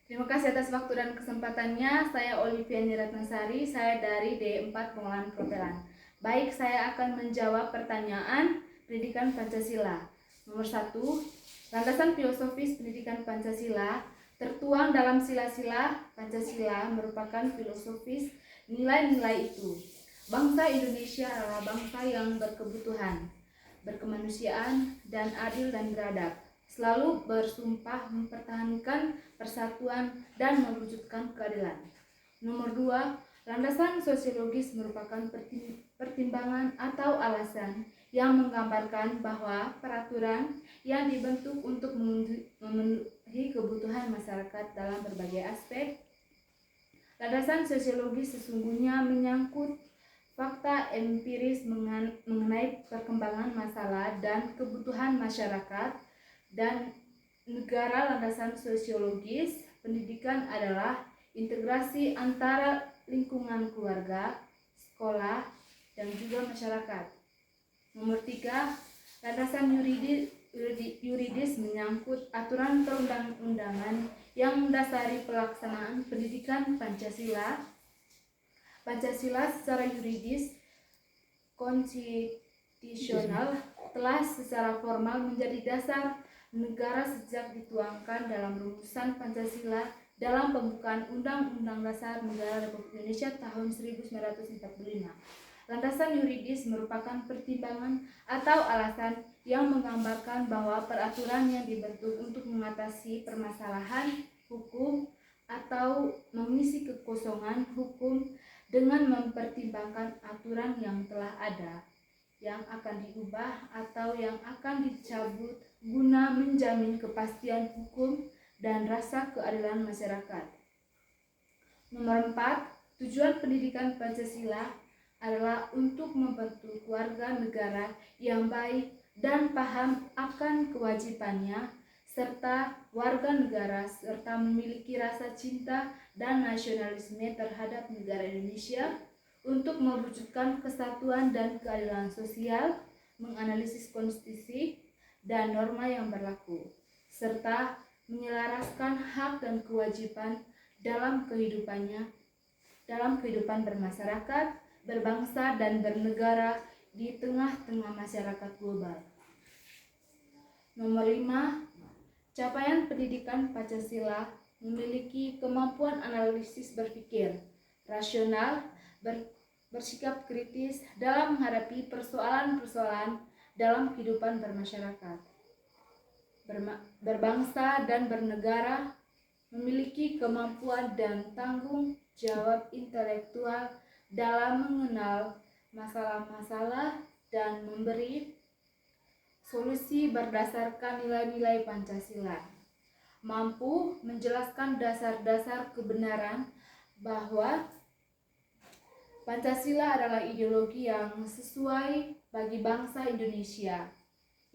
Terima kasih atas waktu dan kesempatannya. Saya Olivia Niratnasari, saya dari D4 Pengolahan Propelan. Baik, saya akan menjawab pertanyaan pendidikan Pancasila. Nomor 1, landasan filosofis pendidikan Pancasila tertuang dalam sila-sila Pancasila merupakan filosofis nilai-nilai itu. Bangsa Indonesia adalah bangsa yang berkebutuhan, berkemanusiaan, dan adil dan beradab. Selalu bersumpah mempertahankan persatuan dan mewujudkan keadilan. Nomor 2, landasan sosiologis merupakan pertimbangan atau alasan yang menggambarkan bahwa peraturan yang dibentuk untuk memenuhi kebutuhan masyarakat dalam berbagai aspek. Landasan sosiologis sesungguhnya menyangkut fakta empiris mengenai perkembangan masalah dan kebutuhan masyarakat dan negara. Landasan sosiologis pendidikan adalah integrasi antara lingkungan keluarga, sekolah, dan juga masyarakat. Nomor 3, landasan yuridis menyangkut aturan perundang-undangan yang mendasari pelaksanaan pendidikan Pancasila. Pancasila secara yuridis konstitusional telah secara formal menjadi dasar negara sejak dituangkan dalam rumusan Pancasila dalam pembukaan Undang-Undang Dasar Negara Republik Indonesia tahun 1945. Landasan yuridis merupakan pertimbangan atau alasan yang menggambarkan bahwa peraturan yang dibentuk untuk mengatasi permasalahan hukum atau mengisi kekosongan hukum dengan mempertimbangkan aturan yang telah ada, yang akan diubah atau yang akan dicabut guna menjamin kepastian hukum dan rasa keadilan masyarakat. Nomor 4, tujuan pendidikan Pancasila adalah untuk membentuk warga negara yang baik dan paham akan kewajibannya serta warga negara serta memiliki rasa cinta dan nasionalisme terhadap negara Indonesia untuk mewujudkan kesatuan dan keadilan sosial, menganalisis konstitusi dan norma yang berlaku, serta menyelaraskan hak dan kewajiban dalam kehidupan bermasyarakat, berbangsa dan bernegara di tengah-tengah masyarakat global. Nomor 5, capaian pendidikan Pancasila memiliki kemampuan analisis berpikir rasional, bersikap kritis dalam menghadapi persoalan-persoalan dalam kehidupan bermasyarakat, berbangsa dan bernegara, memiliki kemampuan dan tanggung jawab intelektual dalam mengenal masalah-masalah dan memberi solusi berdasarkan nilai-nilai Pancasila, mampu menjelaskan dasar-dasar kebenaran bahwa Pancasila adalah ideologi yang sesuai bagi bangsa Indonesia,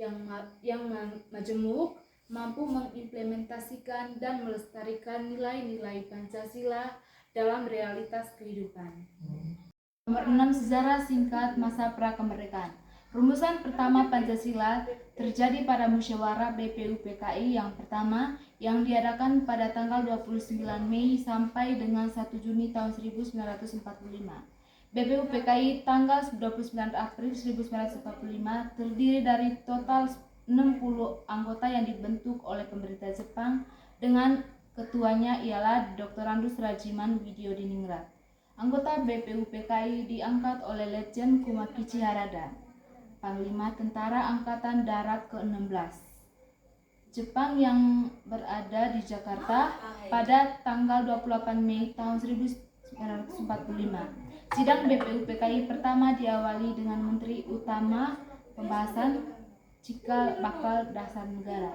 yang majemuk, mampu mengimplementasikan dan melestarikan nilai-nilai Pancasila dalam realitas kehidupan. Nomor 6, sejarah singkat masa prakemerdekaan. Rumusan pertama Pancasila terjadi pada musyawarah BPUPKI yang pertama yang diadakan pada tanggal 29 Mei sampai dengan 1 Juni tahun 1945. BPUPKI tanggal 29 April 1945 terdiri dari total 60 anggota yang dibentuk oleh pemerintah Jepang dengan ketuanya ialah Dr. Andus Rajiman Widyodiningrat. Anggota BPUPKI diangkat oleh Letjen Kumakichi Harada, Panglima Tentara Angkatan Darat ke-16 Jepang yang berada di Jakarta pada tanggal 28 Mei tahun 1945. Sidang BPUPKI pertama diawali dengan Menteri Utama pembahasan cikal bakal dasar negara.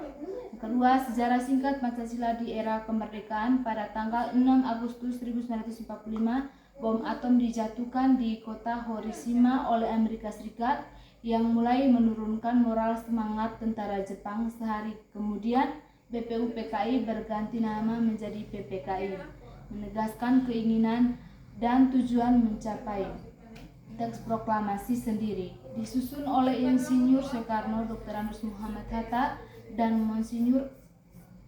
Kedua, sejarah singkat Pancasila di era kemerdekaan. Pada tanggal 6 Agustus 1945, bom atom dijatuhkan di kota Hiroshima oleh Amerika Serikat yang mulai menurunkan moral semangat tentara Jepang. Sehari kemudian BPUPKI berganti nama menjadi PPKI, menegaskan keinginan dan tujuan mencapai teks proklamasi sendiri, disusun oleh Insinyur Soekarno, Dr. Andes Muhammad Hatta, dan Monsinyur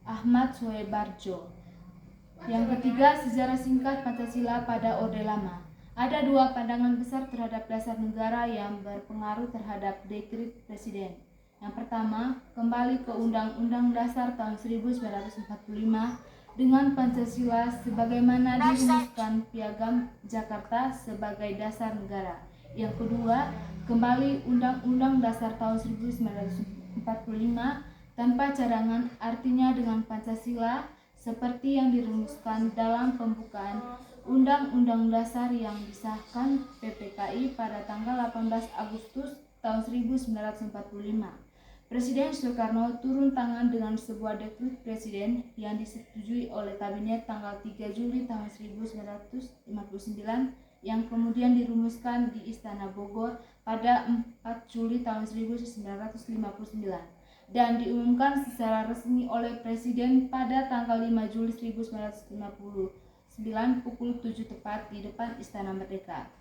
Ahmad Soebarjo. Yang ketiga, sejarah singkat Pancasila pada Orde Lama. Ada dua pandangan besar terhadap dasar negara yang berpengaruh terhadap dekret presiden. Yang pertama, kembali ke Undang-Undang Dasar tahun 1945 dengan Pancasila sebagaimana dirumuskan Piagam Jakarta sebagai dasar negara. Yang kedua, kembali Undang-Undang Dasar tahun 1945 tanpa cadangan, artinya dengan Pancasila seperti yang dirumuskan dalam pembukaan Undang-Undang Dasar yang disahkan PPKI pada tanggal 18 Agustus tahun 1945. Presiden Soekarno turun tangan dengan sebuah dekret presiden yang disetujui oleh kabinet tanggal 3 Juli tahun 1959 yang kemudian dirumuskan di Istana Bogor pada 4 Juli tahun 1959 dan diumumkan secara resmi oleh Presiden pada tanggal 5 Juli 1959 pukul 7 tepat di depan Istana Merdeka.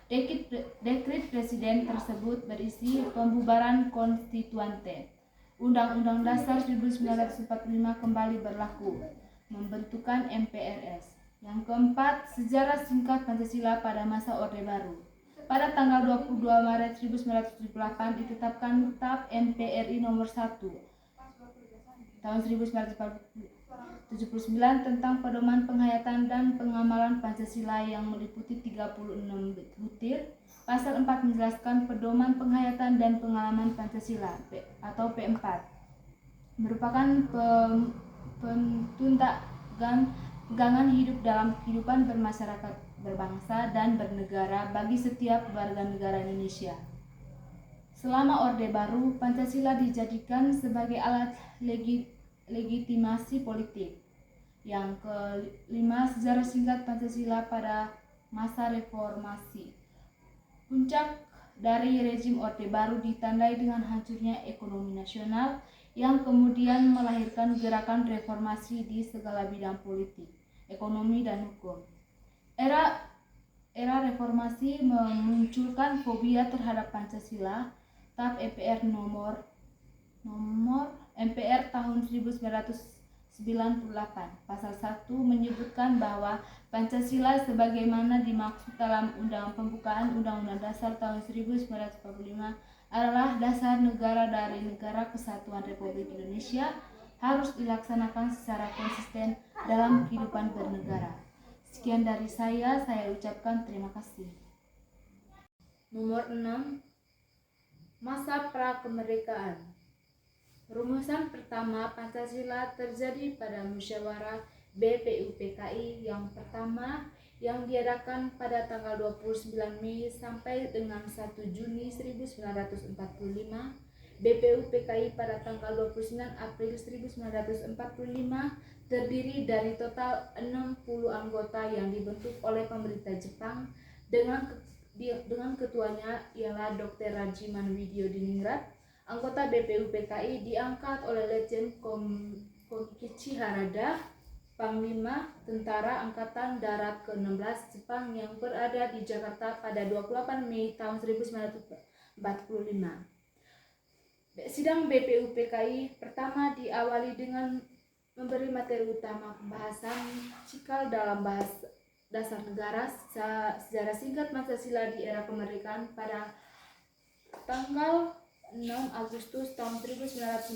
Dekret Presiden tersebut berisi pembubaran konstituante. Undang-Undang Dasar 1945 kembali berlaku, membentukkan MPRS. Yang keempat, sejarah singkat Pancasila pada masa Orde Baru. Pada tanggal 22 Maret 1978 ditetapkan TAP MPRI nomor 1 tahun 1979 tentang pedoman penghayatan dan pengamalan Pancasila yang meliputi 36 butir. Pasal 4 menjelaskan pedoman penghayatan dan pengalaman Pancasila atau P4 merupakan pegangan hidup dalam kehidupan bermasyarakat, berbangsa, dan bernegara bagi setiap warga negara Indonesia. Selama Orde Baru, Pancasila dijadikan sebagai alat legitimasi politik. Yang kelima, sejarah singkat Pancasila pada masa reformasi. Puncak dari rezim Orde Baru ditandai dengan hancurnya ekonomi nasional yang kemudian melahirkan gerakan reformasi di segala bidang politik, ekonomi, dan hukum. Era reformasi memunculkan fobia terhadap Pancasila. TAP MPR nomor MPR tahun 1998 pasal 1 menyebutkan bahwa Pancasila sebagaimana dimaksud dalam pembukaan Undang-Undang Dasar tahun 1945 adalah dasar negara dari Negara Kesatuan Republik Indonesia, harus dilaksanakan secara konsisten dalam kehidupan bernegara. Sekian dari saya ucapkan terima kasih. Nomor 6, masa prakemerdekaan. Rumusan pertama Pancasila terjadi pada musyawarah BPUPKI yang pertama yang diadakan pada tanggal 29 Mei sampai dengan 1 Juni 1945. BPUPKI pada tanggal 29 April 1945 terdiri dari total 60 anggota yang dibentuk oleh pemerintah Jepang dengan ketuanya ialah Dr. Rajiman Widyodiningrat. Anggota BPUPKI diangkat oleh Letjen Komikichi Harada, Panglima Tentara Angkatan Darat ke-16 Jepang yang berada di Jakarta pada 28 Mei tahun 1945. Sidang BPUPKI pertama diawali dengan memberi materi utama pembahasan cikal dalam bahasa dasar negara, sejarah singkat Pancasila di era kemerdekaan pada tanggal 6 Agustus tahun 1945.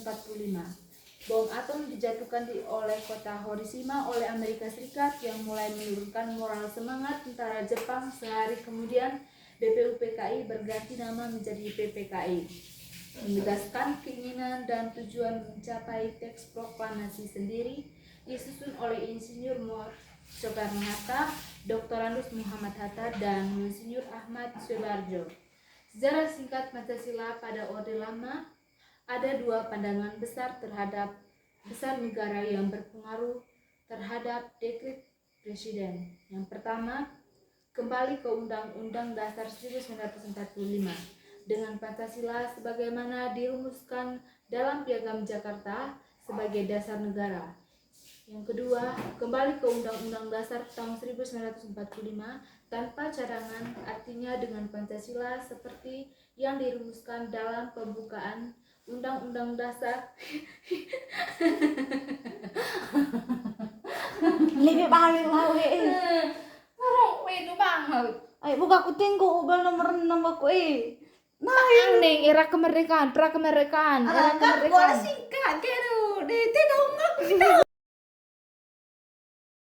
Bom atom dijatuhkan oleh kota Hiroshima oleh Amerika Serikat yang mulai menurunkan moral semangat tentara Jepang. Sehari kemudian BPUPKI berganti nama menjadi PPKI, menegaskan keinginan dan tujuan mencapai teks proklamasi sendiri, disusun oleh Insinyur Soekarno-Hatta, Dr. Andus Muhammad Hatta, dan Insinyur Ahmad Soebarjo. Sejarah singkat Pancasila pada Orde Lama. Ada dua pandangan besar terhadap besar negara yang berpengaruh terhadap dekret presiden. Yang pertama, kembali ke Undang-Undang Dasar 1945 dengan Pancasila sebagaimana dirumuskan dalam Piagam Jakarta sebagai dasar negara. Yang kedua, kembali ke Undang-Undang Dasar tahun 1945 tanpa cadangan, artinya dengan Pancasila seperti yang dirumuskan dalam pembukaan Undang-Undang Dasar Lebih balik lah Parang itu banget. Ay, buka aku tengok ubal nomor 6 aku Nah, Ang ning era kemerdekaan, pra kemerdekaan, era enggak, boleh kemerdekaan. singkat. Kayak, di tengok aku